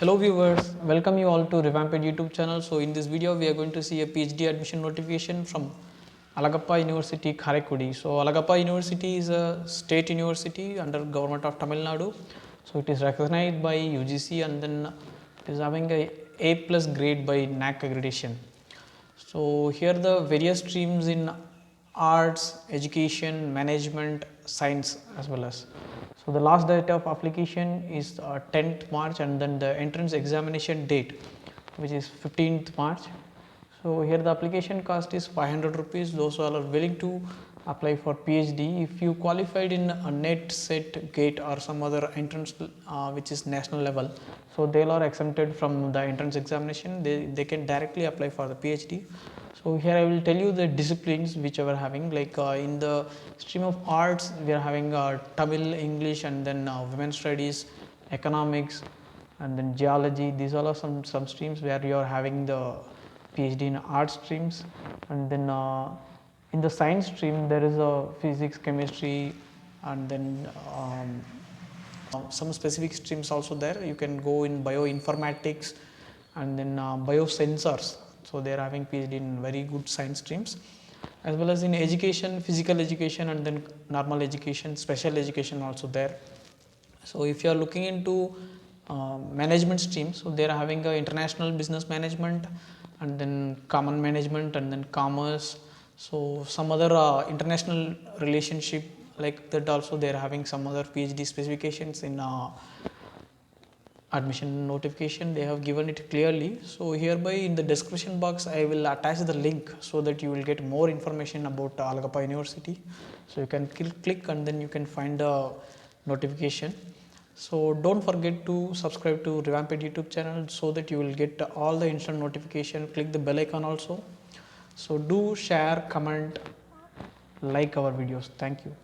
Hello viewers, welcome you all to Revamp YouTube channel. So in this video we are going to see a PhD admission notification from Alagappa University, Karaikudi. So Alagappa University is a state university under government of Tamil Nadu. So it is recognized by UGC and then it is having a A+ grade by NAC accreditation. So here the various streams in arts, education, management, science as well as. So the last date of application is 10th March and then the entrance examination date which is 15th March. So here the application cost is 500 rupees. Those who are willing to apply for PhD, if you qualified in a NET, SET, GATE or some other entrance which is national level, so they are exempted from the entrance examination. They can directly apply for the PhD. So here I will tell you the disciplines which we are having, like in the stream of arts we are having Tamil, English and then women's studies, economics and then geology. These all are some streams where you are having the PhD in art streams. And then in the science stream there is a physics, chemistry and then some specific streams also there. You can go in bioinformatics and then biosensors. So they are having PhD in very good science streams, as well as in education, physical education and then normal education, special education also there. So if you are looking into management stream, so they are having international business management and then common management and then commerce. So some other international relationship like that also they are having some other PhD specifications in admission notification. They have given it clearly. So hereby in the description box I will attach the link so that you will get more information about Alagappa University. So you can click and then you can find the notification. So don't forget to subscribe to Revamp YouTube channel so that you will get all the instant notification. Click the bell icon also. So do share, comment, like our videos. Thank you.